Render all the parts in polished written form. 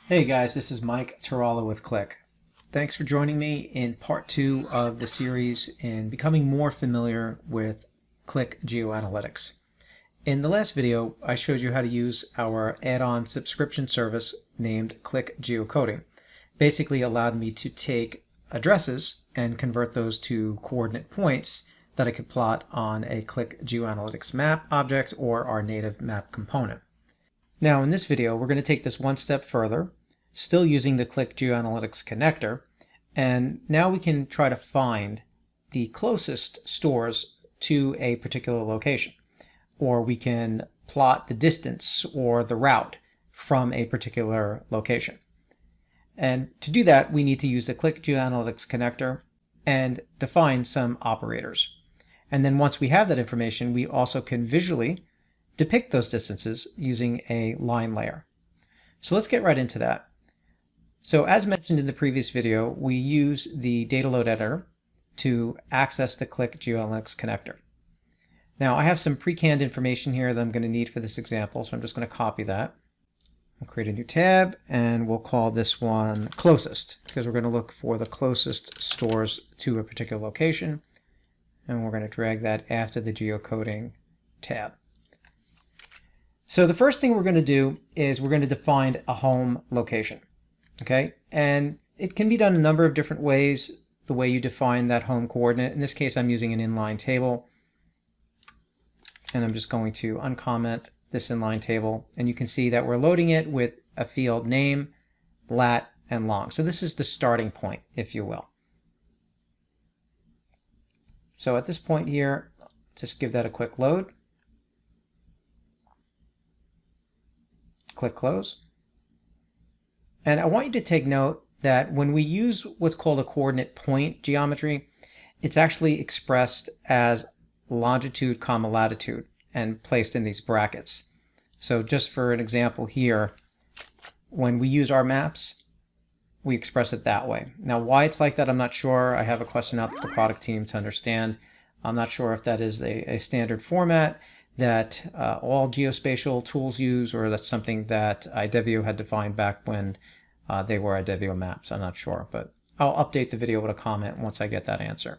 Hey guys, this is Mike Tarala with Qlik. Thanks for joining me in part 2 of the series in becoming more familiar with Qlik GeoAnalytics. In the last video, I showed you how to use our add-on subscription service named Qlik GeoCoding. Basically allowed me to take addresses and convert those to coordinate points that I could plot on a Qlik GeoAnalytics map object or our native map component. Now in this video, we're going to take this one step further, still using the Qlik GeoAnalytics connector, and now we can try to find the closest stores to a particular location, or we can plot the distance or the route from a particular location. And to do that, we need to use the Qlik GeoAnalytics connector and define some operators. And then once we have that information, we also can visually depict those distances using a line layer. So let's get right into that. So as mentioned in the previous video, we use the data load editor to access the Qlik GeoAnalytics connector. Now I have some pre-canned information here that I'm going to need for this example, so I'm just going to copy that. I'll create a new tab and we'll call this one closest, because we're going to look for the closest stores to a particular location, and we're going to drag that after the geocoding tab. So the first thing we're going to do is we're going to define a home location. Okay, and it can be done a number of different ways, the way you define that home coordinate. In this case, I'm using an inline table, and I'm just going to uncomment this inline table, and you can see that we're loading it with a field name, lat, and long. So this is the starting point, if you will. So at this point here, just give that a quick load. Click close. And I want you to take note that when we use what's called a coordinate point geometry, it's actually expressed as longitude comma latitude and placed in these brackets. So just for an example here, when we use our maps, we express it that way. Now why it's like that, I'm not sure. I have a question out to the product team to understand. I'm not sure if that is a standard format that all geospatial tools use, or that's something that iDevio had defined back when they were iDevio maps. I'm not sure, but I'll update the video with a comment once I get that answer.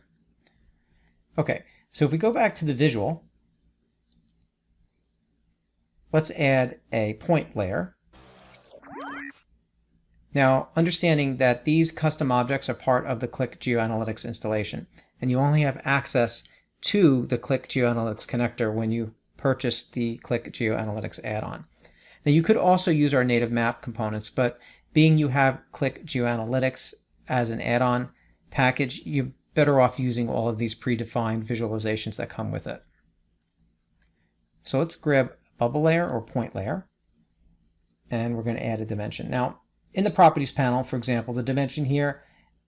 Okay, so if we go back to the visual, let's add a point layer. Now, understanding that these custom objects are part of the Qlik GeoAnalytics installation, and you only have access to the Qlik GeoAnalytics connector when you purchase the Qlik GeoAnalytics add-on. Now you could also use our native map components, but being you have Qlik GeoAnalytics as an add-on package, you're better off using all of these predefined visualizations that come with it. So let's grab bubble layer or point layer, and we're going to add a dimension. Now in the properties panel, for example, the dimension here,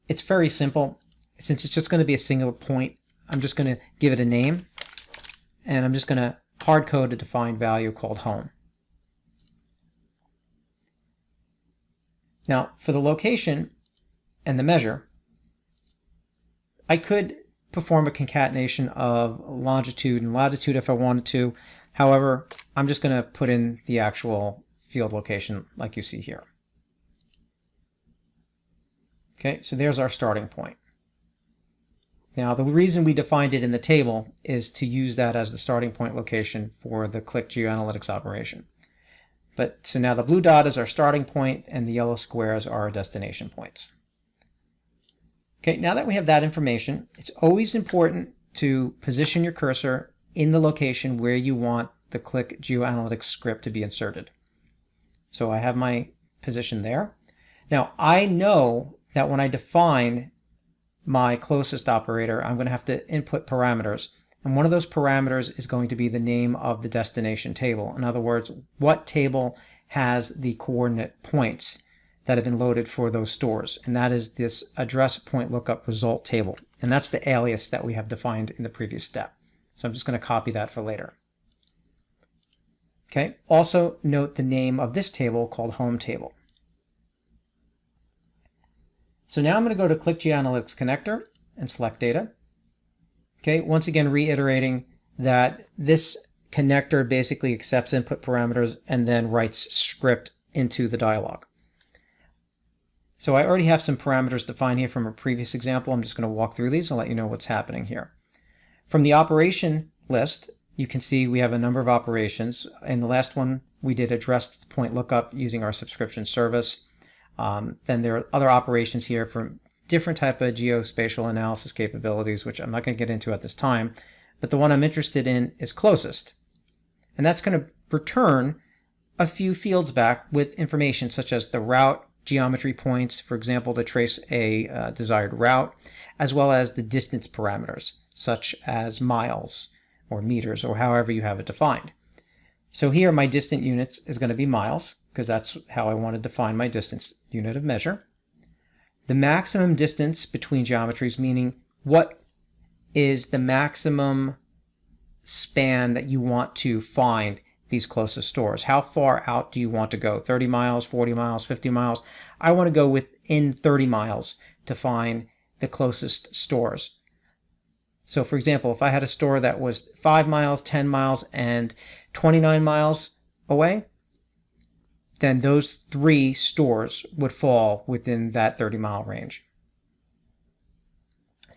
it's very simple. Since it's just going to be a single point, I'm just going to give it a name, and I'm just going to hard code a defined value called home. Now for the location and the measure, I could perform a concatenation of longitude and latitude if I wanted to. However, I'm just going to put in the actual field location like you see here. Okay, so there's our starting point. Now the reason we defined it in the table is to use that as the starting point location for the Qlik GeoAnalytics operation. But so now the blue dot is our starting point and the yellow squares are our destination points. Okay, now that we have that information, it's always important to position your cursor in the location where you want the Qlik GeoAnalytics script to be inserted. So I have my position there. Now I know that when I define my closest operator, I'm going to have to input parameters. And one of those parameters is going to be the name of the destination table. In other words, what table has the coordinate points that have been loaded for those stores. And that is this address point lookup result table. And that's the alias that we have defined in the previous step. So I'm just going to copy that for later. Okay. Also note the name of this table called home table. So now I'm going to go to Qlik GeoAnalytics Connector and select data. Okay, once again reiterating that this connector basically accepts input parameters and then writes script into the dialog. So I already have some parameters defined here from a previous example. I'm just going to walk through these and let you know what's happening here. From the operation list, you can see we have a number of operations. In the last one, we did address point lookup using our subscription service. Then there are other operations here for different type of geospatial analysis capabilities, which I'm not going to get into at this time. But the one I'm interested in is closest. And that's going to return a few fields back with information such as the route, geometry points, for example, to trace a desired route, as well as the distance parameters, such as miles or meters, or however you have it defined. So here my distant units is going to be miles, because that's how I want to define my distance unit of measure. The maximum distance between geometries, meaning what is the maximum span that you want to find these closest stores. How far out do you want to go? 30 miles, 40 miles, 50 miles? I want to go within 30 miles to find the closest stores. So for example, if I had a store that was 5 miles, 10 miles, and 29 miles away, then those 3 stores would fall within that 30-mile range.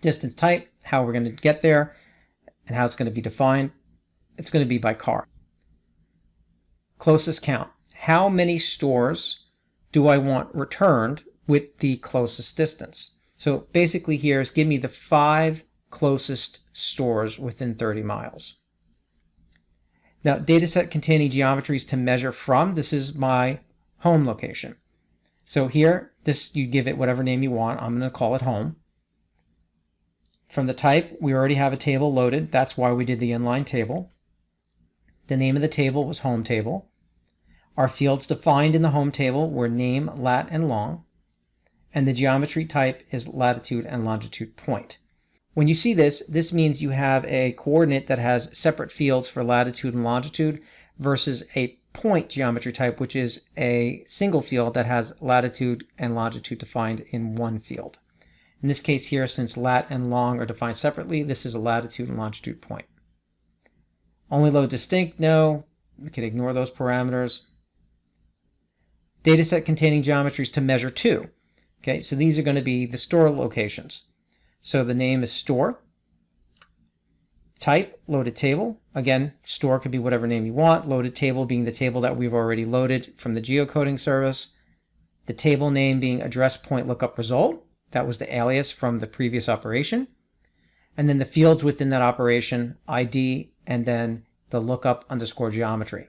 Distance type, how we're going to get there, and how it's going to be defined. It's going to be by car. Closest count. How many stores do I want returned with the closest distance? So basically here is give me the 5 closest stores within 30 miles. Now, dataset containing geometries to measure from. This is my home location. So here, you give it whatever name you want. I'm going to call it home. From the type, we already have a table loaded. That's why we did the inline table. The name of the table was home table. Our fields defined in the home table were name, lat, and long. And the geometry type is latitude and longitude point. When you see this, this means you have a coordinate that has separate fields for latitude and longitude versus a point geometry type, which is a single field that has latitude and longitude defined in one field. In this case here, since lat and long are defined separately, this is a latitude and longitude point. Only load distinct? No. We can ignore those parameters. Dataset containing geometries to measure to. Okay, so these are going to be the store locations. So the name is store. Type, loaded table. Again, store could be whatever name you want. Loaded table being the table that we've already loaded from the geocoding service. The table name being address point lookup result. That was the alias from the previous operation. And then the fields within that operation, ID, and then the lookup underscore geometry.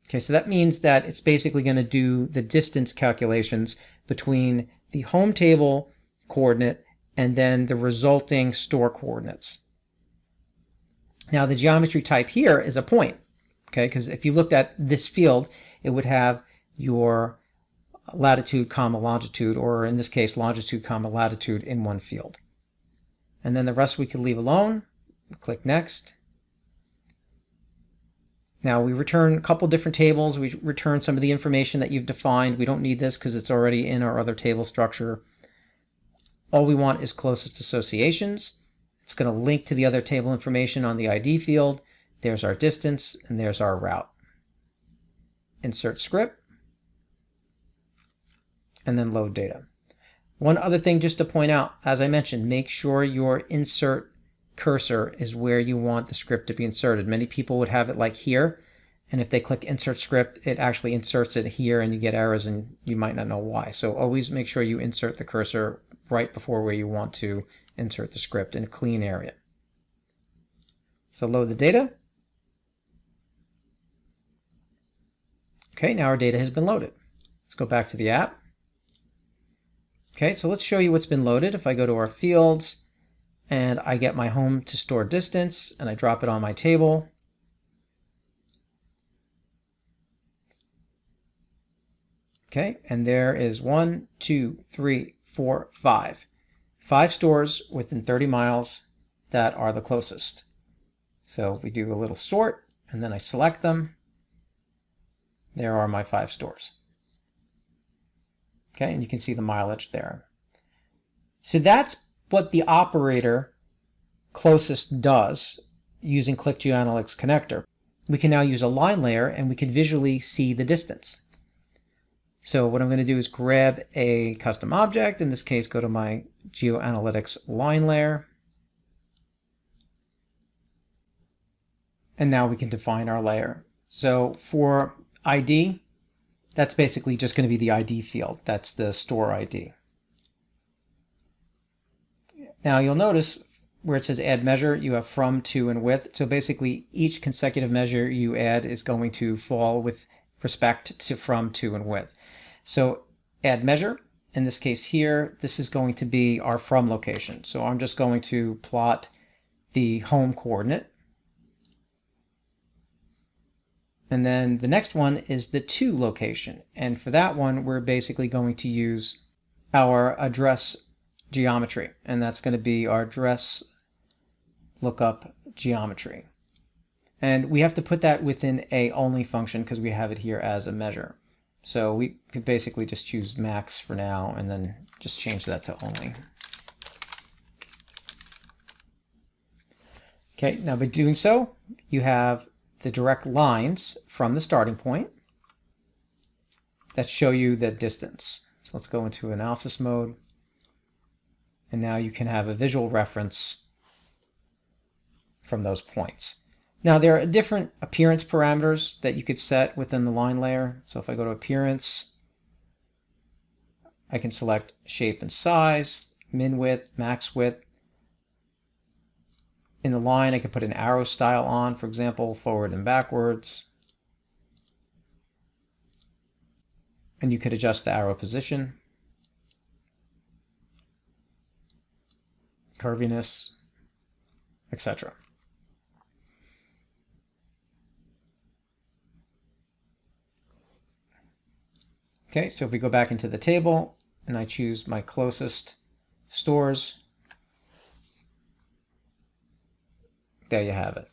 Okay, so that means that it's basically going to do the distance calculations between the home table coordinate and then the resulting store coordinates. Now the geometry type here is a point, okay, because if you looked at this field, it would have your latitude, comma, longitude, or in this case, longitude, comma, latitude in one field. And then the rest we could leave alone. Click Next. Now we return a couple different tables. We return some of the information that you've defined. We don't need this because it's already in our other table structure. All we want is closest associations. It's going to link to the other table information on the ID field. There's our distance, and there's our route. Insert script, and then load data. One other thing just to point out, as I mentioned, make sure your insert cursor is where you want the script to be inserted. Many people would have it like here, and if they click insert script, it actually inserts it here and you get errors and you might not know why. So always make sure you insert the cursor right before where you want to insert the script in a clean area. So load the data. Okay, now our data has been loaded. Let's go back to the app. Okay, so let's show you what's been loaded. If I go to our fields and I get my home to store distance and I drop it on my table. Okay, and there is 1, 2, 3, 4, 5. 5 stores within 30 miles that are the closest. So we do a little sort and then I select them. There are my 5 stores. Okay, and you can see the mileage there. So that's what the operator closest does using Qlik GeoAnalytics Connector. We can now use a line layer and we can visually see the distance. So what I'm going to do is grab a custom object, in this case go to my GeoAnalytics line layer, and now we can define our layer. So for ID, that's basically just going to be the ID field. That's the store ID. Now you'll notice where it says add measure, you have from, to, and with. So basically each consecutive measure you add is going to fall with respect to from, to, and with. So add measure, in this case here, this is going to be our from location. So I'm just going to plot the home coordinate. And then the next one is the to location. And for that one, we're basically going to use our address geometry. And that's going to be our address lookup geometry. And we have to put that within a only function because we have it here as a measure. So we could basically just choose max for now and then just change that to only. Okay, now by doing so, you have the direct lines from the starting point that show you the distance. So let's go into analysis mode. And now you can have a visual reference from those points. Now there are different appearance parameters that you could set within the line layer. So if I go to appearance, I can select shape and size, min width, max width. In the line, I can put an arrow style on, for example, forward and backwards. And you could adjust the arrow position, curviness, etc. Okay, so if we go back into the table and I choose my closest stores, there you have it.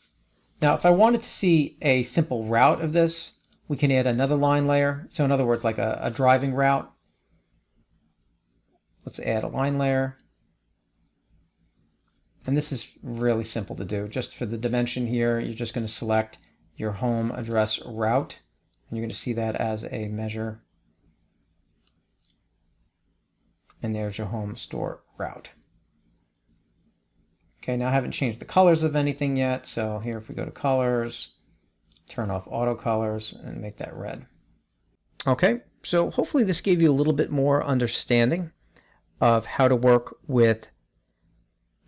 Now, if I wanted to see a simple route of this, we can add another line layer. So in other words, like a driving route. Let's add a line layer. And this is really simple to do. Just for the dimension here, you're just going to select your home address route. And you're going to see that as a measure. And there's your home store route. Okay, now I haven't changed the colors of anything yet. So here, if we go to colors, turn off auto colors and make that red. Okay, so hopefully this gave you a little bit more understanding of how to work with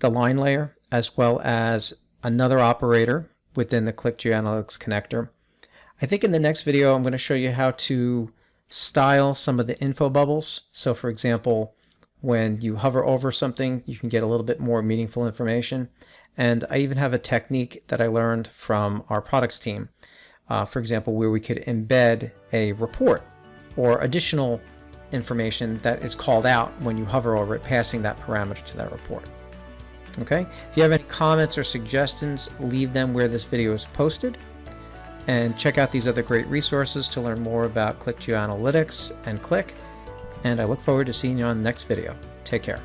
the line layer as well as another operator within the Qlik GeoAnalytics connector. I think in the next video I'm going to show you how to style some of the info bubbles. So for example, when you hover over something, you can get a little bit more meaningful information. And I even have a technique that I learned from our products team, for example, where we could embed a report or additional information that is called out when you hover over it, passing that parameter to that report. Okay, if you have any comments or suggestions, leave them where this video is posted. And check out these other great resources to learn more about Qlik GeoAnalytics and Qlik. And I look forward to seeing you on the next video. Take care.